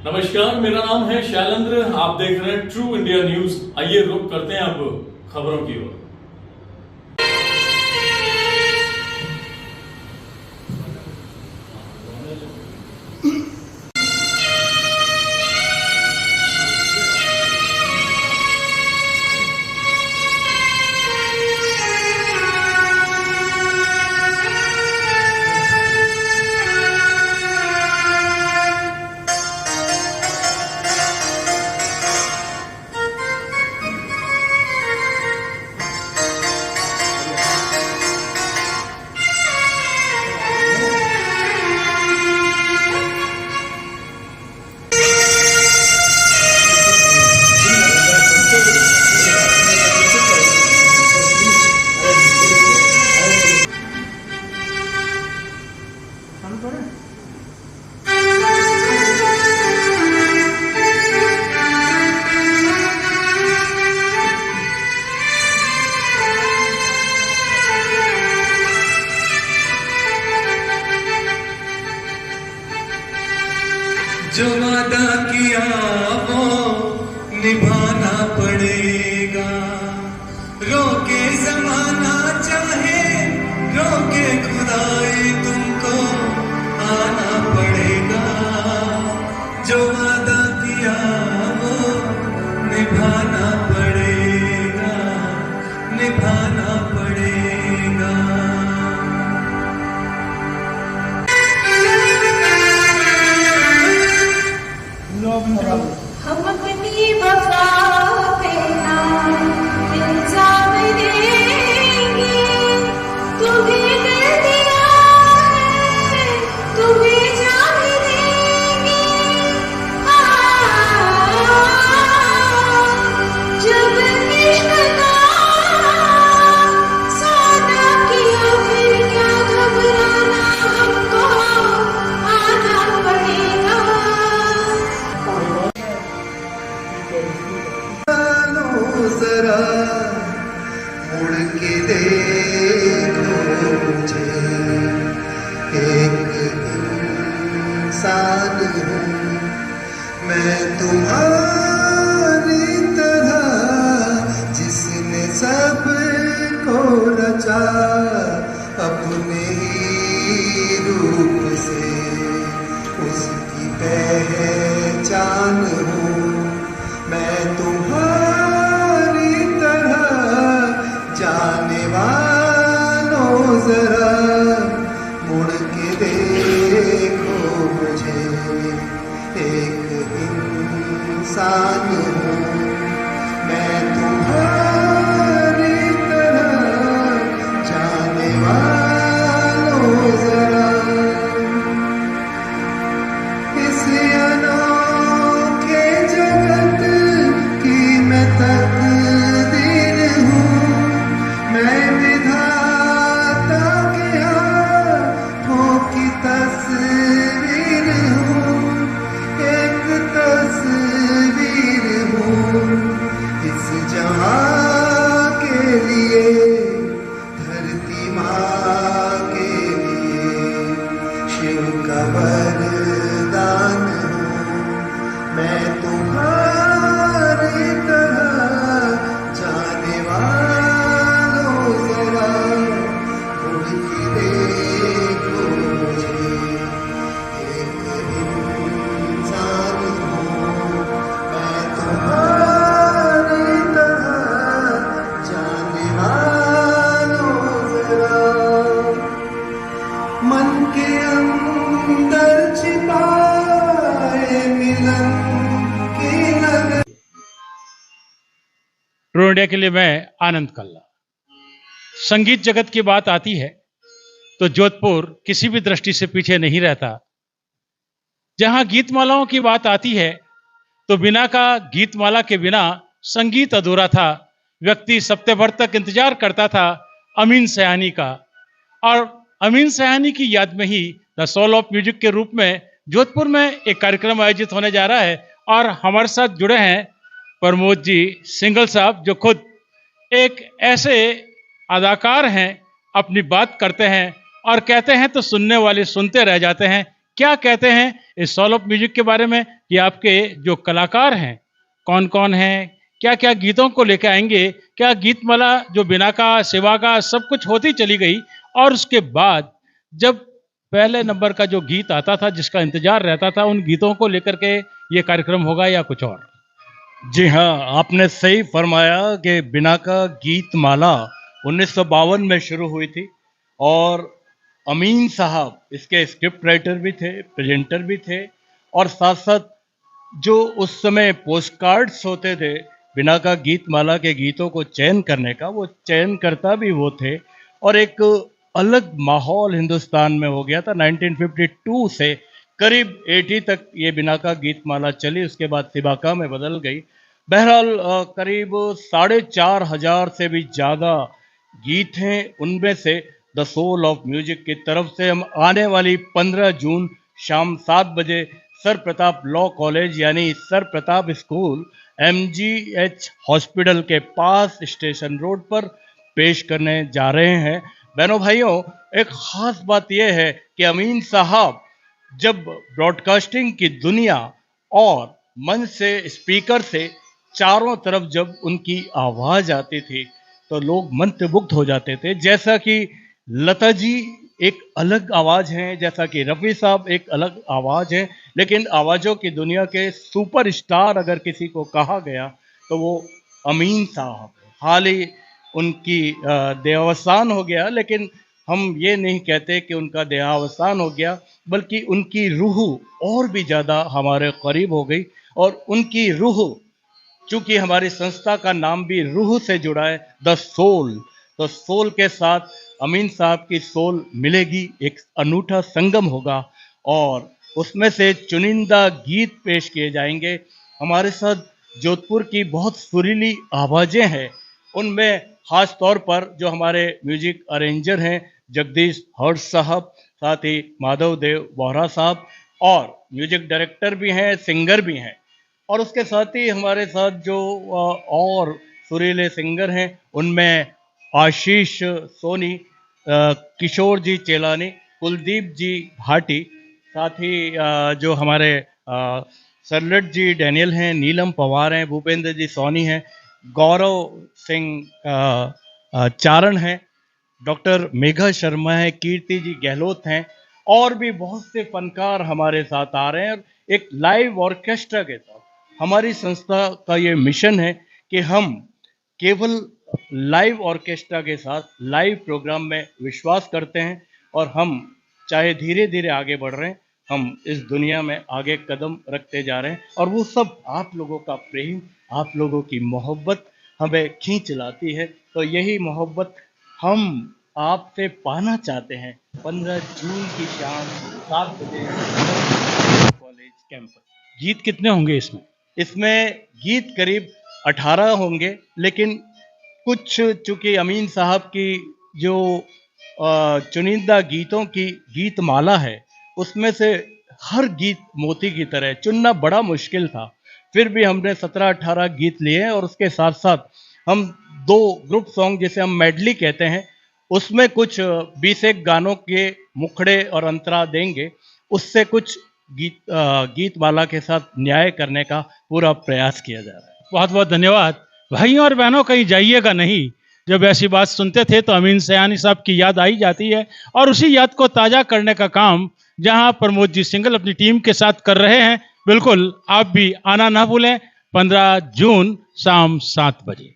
नमस्कार, मेरा नाम है शैलेंद्र। आप देख रहे हैं ट्रू इंडिया न्यूज। आइए रुक करते हैं अब खबरों की ओर। जो वादा किया वो निभाना पड़ेगा। रोके जमाना चाहे रोके खुदाई, तुमको आना पड़ेगा। जो वादा किया वो निभाना पड़ेगा, निभाना पड़ेगा। हम अपनी वफा पे ना इल्जाम देंगे। तुम्हें दिल दिया है, तुम्हें जान देंगे। जब इश्क का सौदा किया फिर क्या घबराना, हमको आना पड़ेगा। जरा मुड़ के देखो मुझे, एक इंसान हूँ मैं तुम्हारी तरह, जिसने सबको रचा अपने ही रूप से, उसकी पहचान हूँ मैं तुम्हारी तरह। जाने वालों जरा मुड़ के देखो मुझे, एक इंसान हूँ मैं तुम्हारी तरह। जाने वालों जरा इस अनोखे जगत की मैं तकदीर हूँ, मैं विधाता के हाथों की तस्वीर हूँ, एक तस्वीर हूँ इस जहाँ के लिए, धरती माँ के लिए शिव का वरदान हूँ मैं तुम्हारी तरह। जाने वालों जरा मुड़ के देखो मुझे, एक इंसान हूँ मैं तुम्हारी तरह। जाने वालों जरा मन के अंदर छिपाए मिलन की नगर। ट्रू इंडिया के लिए मैं आनंद कल्ला। संगीत जगत की बात आती है तो जोधपुर किसी भी दृष्टि से पीछे नहीं रहता। जहां गीतमालाओं की बात आती है तो बिना का गीतमाला के बिना संगीत अधूरा था। व्यक्ति सप्ताह भर तक इंतजार करता था अमीन सयानी का, और अमीन सयानी की याद में ही द सोल ऑफ म्यूजिक के रूप में जोधपुर में एक कार्यक्रम आयोजित होने जा रहा है। और हमारे साथ जुड़े हैं प्रमोद जी सिंगल साहब, जो खुद एक ऐसे अदाकार हैं, अपनी बात करते हैं और कहते हैं तो सुनने वाले सुनते रह जाते हैं क्या कहते हैं इस सॉल ऑफ म्यूजिक के बारे में कि आपके जो कलाकार हैं कौन कौन हैं, क्या क्या गीतों को लेकर आएंगे, क्या गीतमाला जो बिना का सेवा का सब कुछ होती चली गई, और उसके बाद जब पहले नंबर का जो गीत आता था जिसका इंतजार रहता था, उन गीतों को लेकर के ये कार्यक्रम होगा या कुछ और? जी हाँ, आपने सही फरमाया कि बिना का गीत माला 1952 में शुरू हुई थी और अमीन साहब इसके स्क्रिप्ट राइटर भी थे, प्रेजेंटर भी थे, और साथ साथ जो उस समय पोस्ट कार्ड्स होते थे बिना का गीत माला के गीतों को चयन करने का, वो चयन करता भी वो थे। और एक अलग माहौल हिंदुस्तान में हो गया था। 1952 से करीब 80 तक ये बिना का गीत माला चली, उसके बाद सिबाका में बदल गई। बहरहाल करीब 4,500 से भी ज़्यादा गीत हैं। उनमें से द सोल ऑफ म्यूजिक की तरफ से हम आने वाली 15 जून शाम 7 बजे सर प्रताप लॉ कॉलेज यानी sir Pratap school MGH hospital के पास स्टेशन रोड पर पेश करने जा रहे हैं। बहनों भाइयों, एक ख़ास बात यह है कि अमीन साहब जब ब्रॉडकास्टिंग की दुनिया और मंच से, स्पीकर से चारों तरफ जब उनकी आवाज़ आती थी तो लोग मंत्रमुग्ध हो जाते थे। जैसा कि लता जी एक अलग आवाज़ हैं, जैसा कि रफ़ी साहब एक अलग आवाज़ है, लेकिन आवाज़ों की दुनिया के सुपरस्टार अगर किसी को कहा गया तो वो अमीन साहब। हाल ही उनकी देहावसान हो गया, लेकिन हम ये नहीं कहते कि उनका देहावसान हो गया, बल्कि उनकी रूह और भी ज़्यादा हमारे करीब हो गई। और उनकी रूह, चूँकि हमारी संस्था का नाम भी रूह से जुड़ा है, द सोल, तो सोल के साथ अमीन साहब की सोल मिलेगी, एक अनूठा संगम होगा और उसमें से चुनिंदा गीत पेश किए जाएंगे। हमारे साथ जोधपुर की बहुत सुरीली आवाज़ें हैं, उनमें ख़ास तौर पर जो हमारे म्यूजिक अरेंजर हैं जगदीश हर्ष साहब, साथ ही माधव देव वोहरा साहब, और म्यूजिक डायरेक्टर भी हैं, सिंगर भी हैं। और उसके साथ ही हमारे साथ जो और सुरीले सिंगर हैं उनमें आशीष सोनी, किशोर जी चेलानी, कुलदीप जी भाटी, साथ ही जो हमारे सरलट जी डैनियल हैं, नीलम पवार हैं, भूपेंद्र जी सोनी हैं, गौरव सिंह चारण हैं, डॉक्टर मेघा शर्मा है, कीर्ति जी गहलोत हैं, और भी बहुत से फनकार हमारे साथ आ रहे हैं। एक लाइव ऑर्केस्ट्रा के साथ हमारी संस्था का ये मिशन है कि हम केवल लाइव ऑर्केस्ट्रा के साथ लाइव प्रोग्राम में विश्वास करते हैं, और हम चाहे धीरे धीरे आगे बढ़ रहे हैं, हम इस दुनिया में आगे कदम रखते जा रहे हैं, और वो सब आप लोगों का प्रेम, आप लोगों की मोहब्बत हमें खींच लाती है। तो यही मोहब्बत हम आपसे पाना चाहते हैं 15 जून की शाम 7 बजे कॉलेज कैंपस। गीत कितने होंगे इसमें? इसमें गीत करीब 18 होंगे, लेकिन कुछ चूँकि अमीन साहब की जो चुनिंदा गीतों की गीत माला है, उसमें से हर गीत मोती की तरह चुनना बड़ा मुश्किल था। फिर भी हमने 17-18 गीत लिए हैं, और उसके साथ साथ हम 2 ग्रुप सॉन्ग जिसे हम मेडली कहते हैं, उसमें कुछ 20 एक गानों के मुखड़े और अंतरा देंगे। उससे कुछ गीत माला के साथ न्याय करने का पूरा प्रयास किया जा रहा है। बहुत बहुत धन्यवाद। भाइयों और बहनों, कहीं जाइएगा नहीं। जब ऐसी बात सुनते थे तो अमीन सयानी साहब की याद आई जाती है, और उसी याद को ताज़ा करने का काम जहां प्रमोद जी सिंगल अपनी टीम के साथ कर रहे हैं, बिल्कुल आप भी आना ना भूलें। 15 जून शाम 7 बजे।